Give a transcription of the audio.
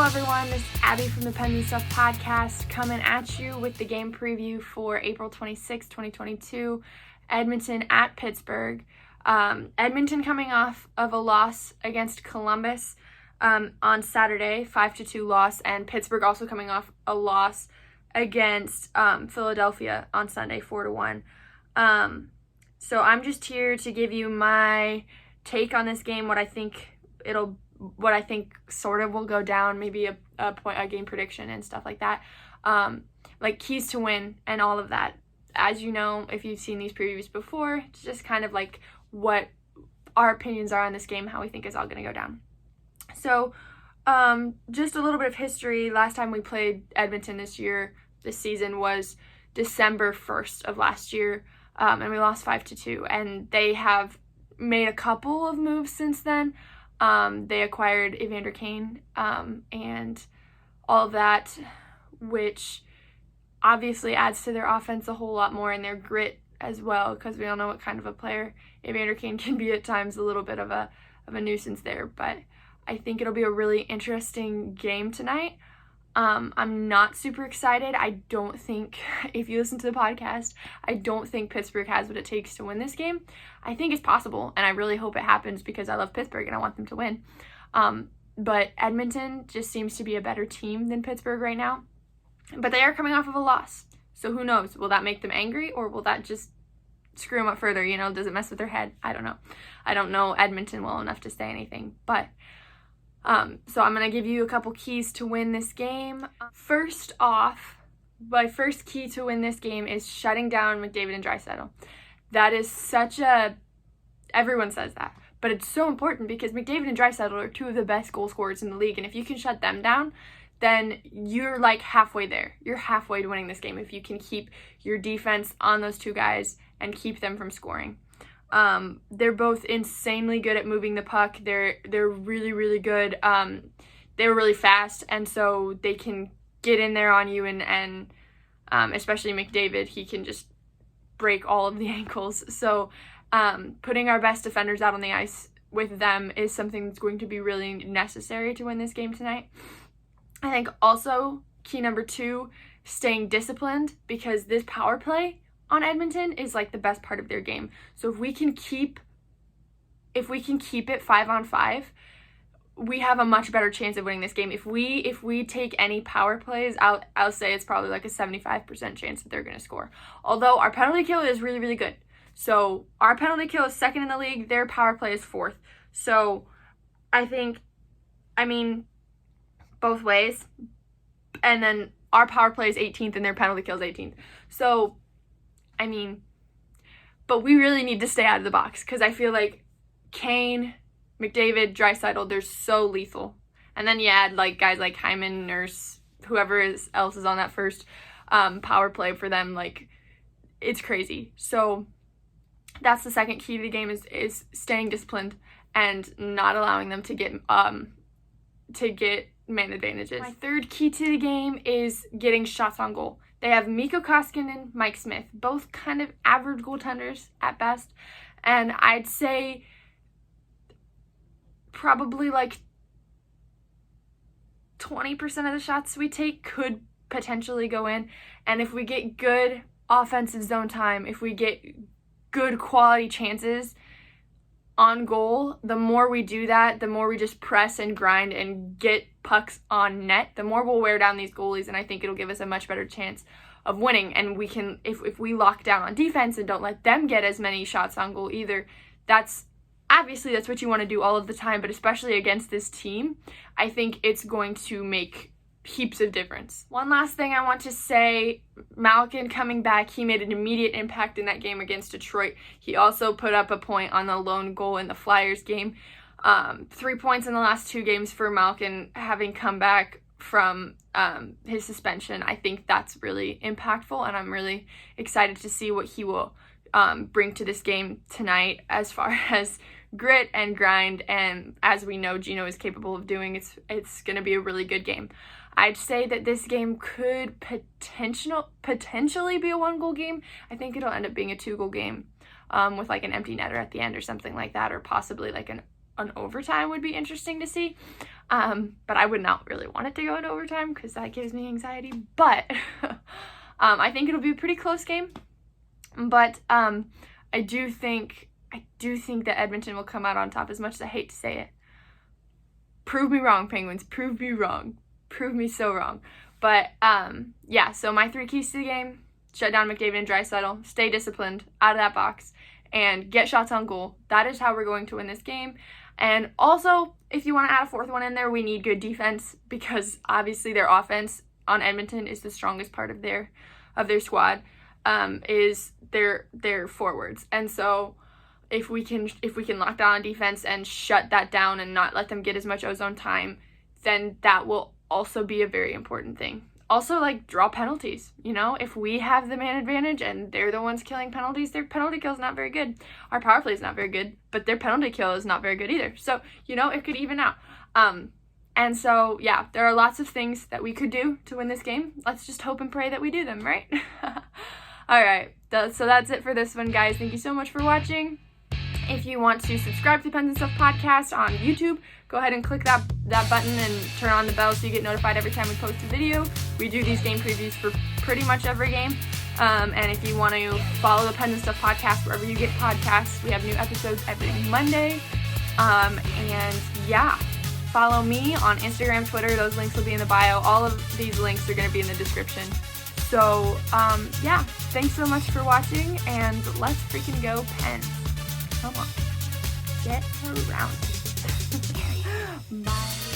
everyone, this is Abby from the Pen Stuff Podcast coming at you with the game preview for April 26, 2022, Edmonton at Pittsburgh. Edmonton coming off of a loss against Columbus on Saturday, 5-2 loss, and Pittsburgh also coming off a loss against Philadelphia on Sunday, 4-1. So I'm just here to give you my take on this game, what I think sort of will go down, maybe a game prediction and stuff like that, like keys to win and all of that. As you know, if you've seen these previews before, it's just kind of like what our opinions are on this game, how we think it's all going to go down. So just a little bit of history. Last time we played Edmonton this season was December 1st of last year, and we lost 5-2, and they have made a couple of moves since then. They acquired Evander Kane and all of that, which obviously adds to their offense a whole lot more and their grit as well, because we all know what kind of a player Evander Kane can be at times, a little bit of a nuisance there. But I think it'll be a really interesting game tonight. I'm not super excited. I don't think, if you listen to the podcast, I don't think Pittsburgh has what it takes to win this game. I think it's possible, and I really hope it happens because I love Pittsburgh and I want them to win. But Edmonton just seems to be a better team than Pittsburgh right now. But they are coming off of a loss. So who knows? Will that make them angry, or will that just screw them up further? Does it mess with their head? I don't know. I don't know Edmonton well enough to say anything. But so I'm going to give you a couple keys to win this game. First off, my first key to win this game is shutting down McDavid and Draisaitl. That is everyone says that, but it's so important because McDavid and Draisaitl are two of the best goal scorers in the league, and if you can shut them down, then you're like halfway there. You're halfway to winning this game if you can keep your defense on those two guys and keep them from scoring. They're both insanely good at moving the puck. They're really, really good. They're really fast, and so they can get in there on you, and especially McDavid, he can just break all of the ankles. So putting our best defenders out on the ice with them is something that's going to be really necessary to win this game tonight. I think also key number 2, staying disciplined, because this power play on Edmonton is like the best part of their game. So if we can keep it 5-on-5, we have a much better chance of winning this game. If we take any power plays out, I'll say it's probably like a 75% chance that they're going to score. Although our penalty kill is really, really good. So our penalty kill is 2nd in the league. Their power play is 4th. So I mean, both ways. And then our power play is 18th and their penalty kill is 18th. So but we really need to stay out of the box, because I feel like Kane, McDavid, Draisaitl, they're so lethal. And then you add like guys like Hyman, Nurse, whoever else is on that first power play for them, like it's crazy. So that's the second key to the game, is staying disciplined and not allowing them to get man advantages. My third key to the game is getting shots on goal. They have Mikko Koskinen and Mike Smith, both kind of average goaltenders at best. And I'd say probably like 20% of the shots we take could potentially go in. And if we get good offensive zone time, if we get good quality chances on goal, the more we do that, the more we just press and grind and get pucks on net, the more we'll wear down these goalies, and I think it'll give us a much better chance of winning. And we can, if we lock down on defense and don't let them get as many shots on goal either, that's what you want to do all of the time, but especially against this team, I think it's going to make heaps of difference. One last thing I want to say, Malkin coming back, he made an immediate impact in that game against Detroit. He also put up a point on the lone goal in the Flyers game. 3 points in the last 2 games for Malkin, having come back from his suspension. I think that's really impactful, and I'm really excited to see what he will bring to this game tonight as far as grit and grind, and as we know Gino is capable of doing. It's going to be a really good game. I'd say that this game could potentially be a 1-goal game. I think it'll end up being a 2-goal game with like an empty netter at the end or something like that, or possibly like an overtime would be interesting to see. But I would not really want it to go into overtime because that gives me anxiety. But I think it'll be a pretty close game. But I do think that Edmonton will come out on top, as much as I hate to say it. Prove me wrong, Penguins. Prove me wrong. Prove me so wrong. But yeah, so my 3 keys to the game: shut down McDavid and Draisaitl, stay disciplined out of that box, and get shots on goal. That is how we're going to win this game. And also, if you want to add a 4th one in there, we need good defense, because obviously their offense on Edmonton is the strongest part of their squad, is their forwards. And so if we can lock down on defense and shut that down and not let them get as much ozone time, then that will also be a very important thing. Also, like, draw penalties. You know, if we have the man advantage and they're the ones killing penalties, their penalty kill is not very good. Our power play is not very good, but their penalty kill is not very good either. So, you know, it could even out. And so, yeah, there are lots of things that we could do to win this game. Let's just hope and pray that we do them, right? All right, so that's it for this one, guys. Thank you so much for watching. If you want to subscribe to Pens and Stuff Podcast on YouTube, go ahead and click that button and turn on the bell so you get notified every time we post a video. We do these game previews for pretty much every game. And if you want to follow the Pens and Stuff Podcast wherever you get podcasts, we have new episodes every Monday. And yeah, follow me on Instagram, Twitter. Those links will be in the bio. All of these links are going to be in the description. So, yeah, thanks so much for watching, and let's freaking go, Pens. Come on, get around. Bye.